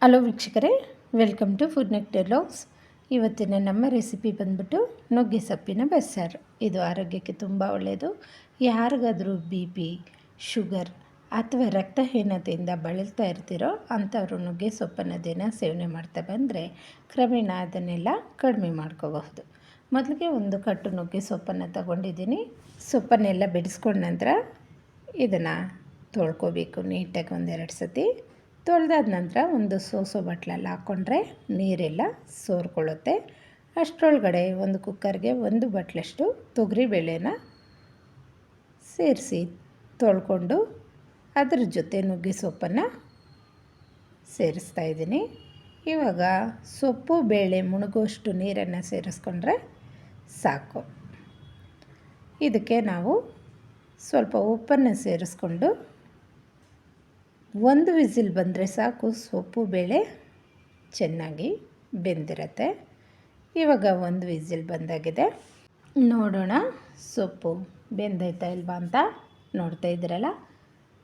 Hello ವೀಕ್ಷಕರೇ, welcome to food nectar vlogs. ಇವತ್ತಿನ ನಮ್ಮ ರೆಸಿಪಿ ಬಂದ್ಬಿಟ್ಟು ನುಗ್ಗೆ ಸೊಪ್ಪಿನ ಬಸ್ಸಾರು. ಇದು ಆರೋಗ್ಯಕ್ಕೆ ತುಂಬ ಒಳ್ಳೆಯದು. ಯಾರಿಗಾದರೂ ಬಿ ಪಿ, ಶುಗರ್ ಅಥವಾ ರಕ್ತಹೀನತೆಯಿಂದ ಬಳಲ್ತಾ ಇರ್ತೀರೋ ಅಂಥವರು ನುಗ್ಗೆ ಸೊಪ್ಪನ್ನು ದಿನ ಸೇವನೆ ಮಾಡ್ತಾ ಬಂದರೆ ಕ್ರಮೇಣ ಅದನ್ನೆಲ್ಲ ಕಡಿಮೆ ಮಾಡ್ಕೋಬಹುದು. ಮೊದಲಿಗೆ ಒಂದು ಕಟ್ಟು ನುಗ್ಗೆ ಸೊಪ್ಪನ್ನು ತಗೊಂಡಿದ್ದೀನಿ. ಸೊಪ್ಪನ್ನೆಲ್ಲ ಬಿಡಿಸ್ಕೊಂಡ ನಂತರ ಇದನ್ನು ತೊಳ್ಕೊಬೇಕು ನೀಟಾಗಿ ಒಂದೆರಡು ಸತಿ. ತೊಳೆದಾದ ನಂತರ ಒಂದು ಸೋಸೋ ಬಟ್ಲಲ್ಲಿ ಹಾಕ್ಕೊಂಡ್ರೆ ನೀರೆಲ್ಲ ಸೋರ್ಕೊಳ್ಳುತ್ತೆ. ಅಷ್ಟರೊಳಗಡೆ ಒಂದು ಕುಕ್ಕರ್ಗೆ ಒಂದು ಬಟ್ಲಷ್ಟು ತೊಗರಿಬೇಳೆನ ಸೇರಿಸಿ ತೊಳ್ಕೊಂಡು ಅದ್ರ ಜೊತೆ ನುಗ್ಗೆ ಸೊಪ್ಪನ್ನು ಸೇರಿಸ್ತಾ ಇದ್ದೀನಿ. ಇವಾಗ ಸೊಪ್ಪು ಬೇಳೆ ಮುಳುಗುವಷ್ಟು ನೀರನ್ನು ಸೇರಿಸ್ಕೊಂಡ್ರೆ ಸಾಕು. ಇದಕ್ಕೆ ನಾವು ಸ್ವಲ್ಪ ಉಪ್ಪನ್ನು ಸೇರಿಸ್ಕೊಂಡು ಒಂದು ವಿಸಿಲ್ ಬಂದರೆ ಸಾಕು. ಸೊಪ್ಪು ಬೇಳೆ ಚೆನ್ನಾಗಿ ಬೆಂದಿರುತ್ತೆ. ಇವಾಗ ಒಂದು ವಿಸಿಲ್ ಬಂದಾಗಿದೆ. ನೋಡೋಣ ಸೊಪ್ಪು ಬೆಂದೈತಾ ಇಲ್ವಾ ಅಂತ. ನೋಡ್ತಾ ಇದ್ದೀರಲ್ಲ,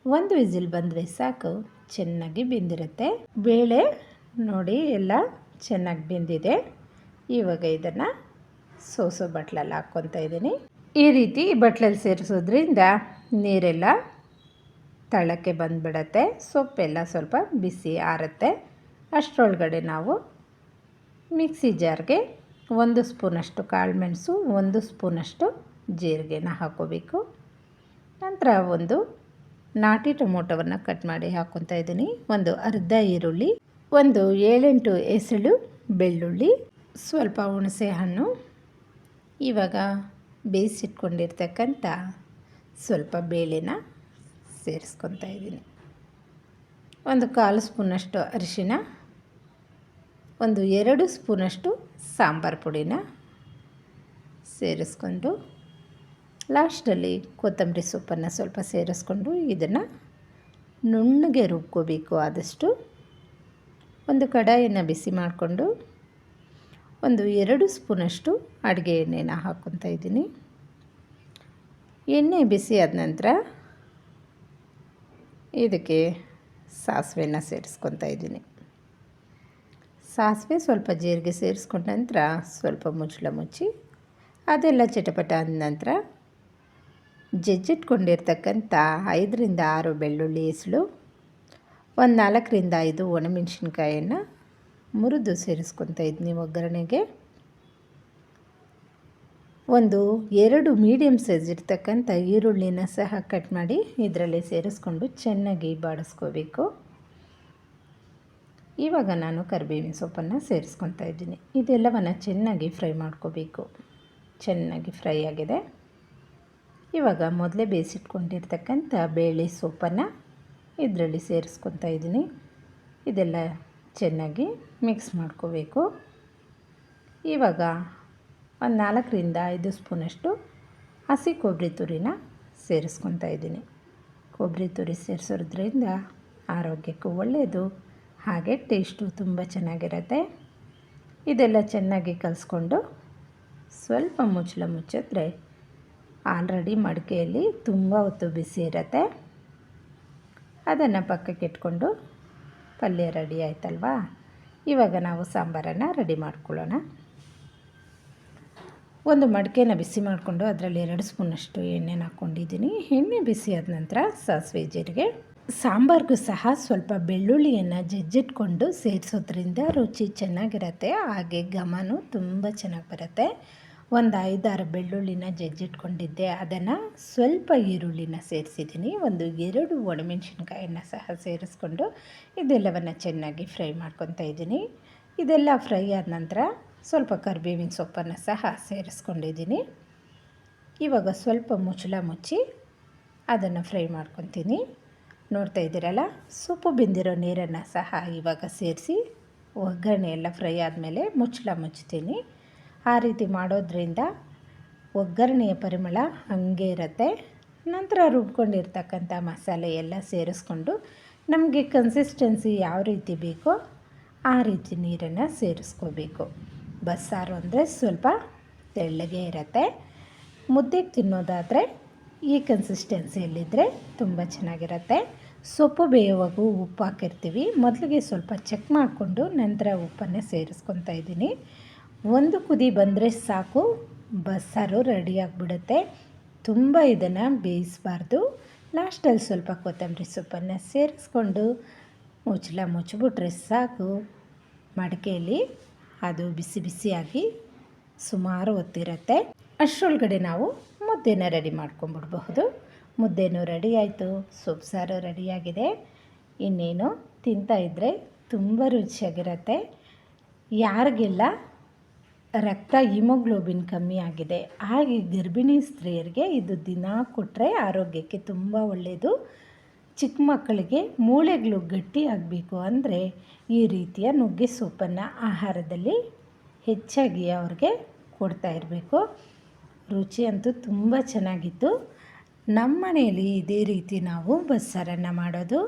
ಒಂದು ವಿಸಿಲ್ ಬಂದರೆ ಸಾಕು, ಚೆನ್ನಾಗಿ ಬೆಂದಿರುತ್ತೆ. ಬೇಳೆ ನೋಡಿ ಎಲ್ಲ ಚೆನ್ನಾಗಿ ಬೆಂದಿದೆ. ಇವಾಗ ಇದನ್ನು ಸೋಸೋ ಬಟ್ಲಲ್ಲಿ ಹಾಕ್ಕೊತಾ ಇದ್ದೀನಿ. ಈ ರೀತಿ ಬಟ್ಲಲ್ಲಿ ಸೇರಿಸೋದ್ರಿಂದ ನೀರೆಲ್ಲ ತಳಕ್ಕೆ ಬಂದುಬಿಡತ್ತೆ. ಸೊಪ್ಪೆಲ್ಲ ಸ್ವಲ್ಪ ಬಿಸಿ ಆರುತ್ತೆ. ಅಷ್ಟರೊಳಗಡೆ ನಾವು ಮಿಕ್ಸಿ ಜಾರ್ಗೆ 1 ಸ್ಪೂನಷ್ಟು ಕಾಳುಮೆಣಸು, 1 ಸ್ಪೂನಷ್ಟು ಜೀರಿಗೆನ ಹಾಕ್ಕೋಬೇಕು. ನಂತರ ಒಂದು ನಾಟಿ ಟೊಮೊಟೊವನ್ನು ಕಟ್ ಮಾಡಿ ಹಾಕ್ಕೊತಾ ಇದ್ದೀನಿ. ಒಂದು ಅರ್ಧ ಈರುಳ್ಳಿ, ಒಂದು 7-8 ಎಸಳು ಬೆಳ್ಳುಳ್ಳಿ, ಸ್ವಲ್ಪ ಹುಣಸೆ ಹಣ್ಣು. ಇವಾಗ ಬೇಯಿಸಿಟ್ಕೊಂಡಿರ್ತಕ್ಕಂಥ ಸ್ವಲ್ಪ ಬೇಳೆನ ಸೇರಿಸ್ಕೊತಾ ಇದ್ದೀನಿ. ಒಂದು 1/4 ಸ್ಪೂನಷ್ಟು ಅರಿಶಿನ, ಒಂದು 2 ಸ್ಪೂನಷ್ಟು ಸಾಂಬಾರು ಪುಡಿನ ಸೇರಿಸ್ಕೊಂಡು ಲಾಸ್ಟಲ್ಲಿ ಕೊತ್ತಂಬರಿ ಸೊಪ್ಪನ್ನು ಸ್ವಲ್ಪ ಸೇರಿಸ್ಕೊಂಡು ಇದನ್ನು ನುಣ್ಣಗೆ ರುಬ್ಕೋಬೇಕು. ಆದಷ್ಟು ಒಂದು ಕಡಾಯಿನ ಬಿಸಿ ಮಾಡಿಕೊಂಡು ಒಂದು 2 ಸ್ಪೂನಷ್ಟು ಅಡುಗೆ ಎಣ್ಣೆನ ಹಾಕ್ಕೊತಾ ಇದ್ದೀನಿ. ಎಣ್ಣೆ ಬಿಸಿ ಆದ ನಂತರ ಇದಕ್ಕೆ ಸಾಸಿವೆನ ಸೇರಿಸ್ಕೊತಾ ಇದ್ದೀನಿ. ಸಾಸಿವೆ ಸ್ವಲ್ಪ ಜೀರಿಗೆ ಸೇರಿಸ್ಕೊಂಡ ನಂತರ ಸ್ವಲ್ಪ ಮುಚ್ಚಳ ಮುಚ್ಚಿ ಅದೆಲ್ಲ ಚಿಟಪಟ ಆದ ನಂತರ ಜಜ್ಜಿಟ್ಕೊಂಡಿರ್ತಕ್ಕಂಥ 5-6 ಬೆಳ್ಳುಳ್ಳಿ ಎಸಳು, ಒಂದು 4-5 ಒಣಮೆಣಸಿನ್ಕಾಯನ್ನು ಮುರಿದು ಸೇರಿಸ್ಕೊತಾ ಇದ್ದೀನಿ ಒಗ್ಗರಣೆಗೆ. ಒಂದು 2 ಮೀಡಿಯಮ್ ಸೈಜ್ ಇರ್ತಕ್ಕಂಥ ಈರುಳ್ಳಿನ ಸಹ ಕಟ್ ಮಾಡಿ ಇದರಲ್ಲಿ ಸೇರಿಸ್ಕೊಂಡು ಚೆನ್ನಾಗಿ ಬಾಡಿಸ್ಕೋಬೇಕು. ಇವಾಗ ನಾನು ಕರಿಬೇವಿನ ಸೊಪ್ಪನ್ನು ಸೇರಿಸ್ಕೊತಾ ಇದ್ದೀನಿ. ಇದೆಲ್ಲವನ್ನು ಚೆನ್ನಾಗಿ ಫ್ರೈ ಮಾಡ್ಕೋಬೇಕು. ಚೆನ್ನಾಗಿ ಫ್ರೈ ಆಗಿದೆ. ಇವಾಗ ಮೊದಲೇ ಬೇಯಿಸಿಟ್ಕೊಂಡಿರ್ತಕ್ಕಂಥ ಬೇಳೆ ಸೊಪ್ಪನ್ನು ಇದರಲ್ಲಿ ಸೇರಿಸ್ಕೊತಾ ಇದ್ದೀನಿ. ಇದೆಲ್ಲ ಚೆನ್ನಾಗಿ ಮಿಕ್ಸ್ ಮಾಡ್ಕೋಬೇಕು. ಇವಾಗ ಒಂದು 4-5 ಸ್ಪೂನಷ್ಟು ಹಸಿ ಕೊಬ್ಬರಿ ತುರಿನ ಸೇರಿಸ್ಕೊತಾ ಇದ್ದೀನಿ. ಕೊಬ್ಬರಿ ತುರಿ ಸೇರಿಸೋದ್ರಿಂದ ಆರೋಗ್ಯಕ್ಕೂ ಒಳ್ಳೆಯದು, ಹಾಗೆ ಟೇಸ್ಟು ತುಂಬ ಚೆನ್ನಾಗಿರುತ್ತೆ. ಇದೆಲ್ಲ ಚೆನ್ನಾಗಿ ಕಲಿಸ್ಕೊಂಡು ಸ್ವಲ್ಪ ಮುಚ್ಚಳ ಮುಚ್ಚಿದ್ರೆ ಆಲ್ರೆಡಿ ಮಡಿಕೆಯಲ್ಲಿ ತುಂಬ ಹೊತ್ತು ಬಿಸಿ ಇರುತ್ತೆ. ಅದನ್ನು ಪಕ್ಕಕ್ಕೆ ಇಟ್ಕೊಂಡು ಪಲ್ಯ ರೆಡಿ ಆಯ್ತಲ್ವಾ. ಇವಾಗ ನಾವು ಸಾಂಬಾರನ್ನು ರೆಡಿ ಮಾಡ್ಕೊಳ್ಳೋಣ. ಒಂದು ಮಡಿಕೆನ ಬಿಸಿ ಮಾಡಿಕೊಂಡು ಅದರಲ್ಲಿ 2 ಸ್ಪೂನಷ್ಟು ಎಣ್ಣೆನ ಹಾಕ್ಕೊಂಡಿದ್ದೀನಿ. ಎಣ್ಣೆ ಬಿಸಿ ಆದ ನಂತರ ಸಾಸಿವೆ ಜೀರಿಗೆ. ಸಾಂಬಾರಿಗೂ ಸಹ ಸ್ವಲ್ಪ ಬೆಳ್ಳುಳ್ಳಿಯನ್ನು ಜಜ್ಜಿಟ್ಕೊಂಡು ಸೇರಿಸೋದ್ರಿಂದ ರುಚಿ ಚೆನ್ನಾಗಿರುತ್ತೆ, ಹಾಗೆ ಘಮನೂ ತುಂಬ ಚೆನ್ನಾಗಿ ಬರುತ್ತೆ. ಒಂದು 5-6 ಬೆಳ್ಳುಳ್ಳಿನ ಜಜ್ಜಿಟ್ಕೊಂಡಿದ್ದೆ, ಅದನ್ನು ಸ್ವಲ್ಪ ಈರುಳ್ಳಿನ ಸೇರಿಸಿದ್ದೀನಿ. ಒಂದು 2 ಒಣಮೆಣಸಿನ್ಕಾಯನ್ನು ಸಹ ಸೇರಿಸ್ಕೊಂಡು ಇದೆಲ್ಲವನ್ನು ಚೆನ್ನಾಗಿ ಫ್ರೈ ಮಾಡ್ಕೊತಾ ಇದ್ದೀನಿ. ಇದೆಲ್ಲ ಫ್ರೈ ಆದ ನಂತರ ಸ್ವಲ್ಪ ಕರಿಬೇವಿನ ಸೊಪ್ಪನ್ನು ಸಹ ಸೇರಿಸ್ಕೊಂಡಿದ್ದೀನಿ. ಇವಾಗ ಸ್ವಲ್ಪ ಮುಚ್ಚಳ ಮುಚ್ಚಿ ಅದನ್ನು ಫ್ರೈ ಮಾಡ್ಕೊತೀನಿ. ನೋಡ್ತಾ ಇದ್ದೀರಲ್ಲ, ಸೊಪ್ಪು ಬೆಂದಿರೋ ನೀರನ್ನು ಸಹ ಇವಾಗ ಸೇರಿಸಿ ಒಗ್ಗರಣೆ ಎಲ್ಲ ಫ್ರೈ ಆದಮೇಲೆ ಮುಚ್ಚಳ ಮುಚ್ತೀನಿ. ಆ ರೀತಿ ಮಾಡೋದ್ರಿಂದ ಒಗ್ಗರಣೆಯ ಪರಿಮಳ ಹಾಗೆ ಇರುತ್ತೆ. ನಂತರ ರುಬ್ಕೊಂಡಿರ್ತಕ್ಕಂಥ ಮಸಾಲೆ ಎಲ್ಲ ಸೇರಿಸ್ಕೊಂಡು ನಮಗೆ ಕನ್ಸಿಸ್ಟೆನ್ಸಿ ಯಾವ ರೀತಿ ಬೇಕೋ ಆ ರೀತಿ ನೀರನ್ನು ಸೇರಿಸ್ಕೋಬೇಕು. ಬಸ್ಸಾರು ಅಂದರೆ ಸ್ವಲ್ಪ ತೆಳ್ಳಗೆ ಇರುತ್ತೆ. ಮುದ್ದೆಗೆ ತಿನ್ನೋದಾದರೆ ಈ ಕನ್ಸಿಸ್ಟೆನ್ಸಿಯಲ್ಲಿದ್ದರೆ ತುಂಬ ಚೆನ್ನಾಗಿರುತ್ತೆ. ಸೊಪ್ಪು ಬೇಯುವಾಗೂ ಉಪ್ಪು ಹಾಕಿರ್ತೀವಿ. ಮೊದಲಿಗೆ ಸ್ವಲ್ಪ ಚೆಕ್ ಮಾಡಿಕೊಂಡು ನಂತರ ಉಪ್ಪನ್ನು ಸೇರಿಸ್ಕೊತಾ ಇದ್ದೀನಿ. ಒಂದು ಕುದಿ ಬಂದರೆ ಸಾಕು, ಬಸ್ಸಾರು ರೆಡಿಯಾಗಿಬಿಡುತ್ತೆ. ತುಂಬ ಇದನ್ನು ಬೇಯಿಸಬಾರ್ದು. ಲಾಸ್ಟಲ್ಲಿ ಸ್ವಲ್ಪ ಕೊತ್ತಂಬರಿ ಸೊಪ್ಪನ್ನು ಸೇರಿಸ್ಕೊಂಡು ಮುಚ್ಚಳ ಮುಚ್ಚಿಬಿಟ್ರೆ ಸಾಕು. ಮಡಿಕೆಯಲ್ಲಿ ಅದು ಬಿಸಿ ಬಿಸಿಯಾಗಿ ಸುಮಾರು ಹೊತ್ತಿರುತ್ತೆ. ಅಷ್ಟರೊಳಗಡೆ ನಾವು ಮುದ್ದೆನ ರೆಡಿ ಮಾಡ್ಕೊಂಬಿಡ್ಬಹುದು. ಮುದ್ದೆನೂ ರೆಡಿ ಆಯಿತು, ಸೊಪ್ಪು ಸಾರು ರೆಡಿಯಾಗಿದೆ. ಇನ್ನೇನು ತಿಂತಾಯಿದ್ರೆ ತುಂಬ ರುಚಿಯಾಗಿರುತ್ತೆ. ಯಾರಿಗೆಲ್ಲ ರಕ್ತ ಹಿಮೋಗ್ಲೋಬಿನ್ ಕಮ್ಮಿ ಆಗಿದೆ, ಹಾಗೆ ಗರ್ಭಿಣಿ ಸ್ತ್ರೀಯರಿಗೆ ಇದು ದಿನ ಕೊಟ್ಟರೆ ಆರೋಗ್ಯಕ್ಕೆ ತುಂಬ ಒಳ್ಳೆಯದು. ಚಿಕ್ಕ ಮಕ್ಕಳಿಗೆ ಮೂಳೆಗಳು ಗಟ್ಟಿಯಾಗಬೇಕು ಅಂದರೆ ಈ ರೀತಿಯ ನುಗ್ಗೆ ಸೊಪ್ಪನ್ನು ಆಹಾರದಲ್ಲಿ ಹೆಚ್ಚಾಗಿ ಅವ್ರಿಗೆ ಕೊಡ್ತಾ ಇರಬೇಕು. ರುಚಿ ಅಂತೂ ತುಂಬ ಚೆನ್ನಾಗಿತ್ತು. ನಮ್ಮ ಮನೆಯಲ್ಲಿ ಇದೇ ರೀತಿ ನಾವು ಬಸ್ಸಾರನ್ನು ಮಾಡೋದು.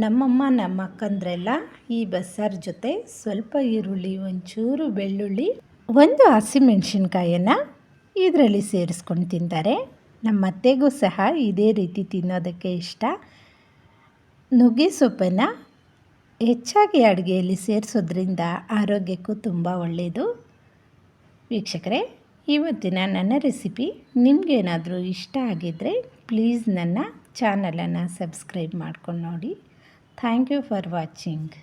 ನಮ್ಮಮ್ಮ ನಮ್ಮ ಅಕ್ಕಂದ್ರೆಲ್ಲ ಈ ಬಸ್ಸಾರು ಜೊತೆ ಸ್ವಲ್ಪ ಈರುಳ್ಳಿ, ಒಂಚೂರು ಬೆಳ್ಳುಳ್ಳಿ, ಒಂದು ಹಸಿಮೆಣಸಿನ್ಕಾಯನ್ನು ಇದರಲ್ಲಿ ಸೇರಿಸ್ಕೊಂಡು ತಿಂತಾರೆ. ನಮ್ಮ ಅತ್ತೆಗೂ ಸಹ ಇದೇ ರೀತಿ ತಿನ್ನೋದಕ್ಕೆ ಇಷ್ಟ. ನುಗ್ಗೆ ಸೊಪ್ಪನ್ನು ಹೆಚ್ಚಾಗಿ ಅಡುಗೆಯಲ್ಲಿ ಸೇರಿಸೋದ್ರಿಂದ ಆರೋಗ್ಯಕ್ಕೂ ತುಂಬ ಒಳ್ಳೆಯದು. ವೀಕ್ಷಕರೇ, ಇವತ್ತಿನ ನನ್ನ ರೆಸಿಪಿ ನಿಮಗೇನಾದರೂ ಇಷ್ಟ ಆಗಿದ್ದರೆ ಪ್ಲೀಸ್ ನನ್ನ ಚಾನಲನ್ನು ಸಬ್ಸ್ಕ್ರೈಬ್ ಮಾಡ್ಕೊಂಡು ನೋಡಿ. Thank you for watching.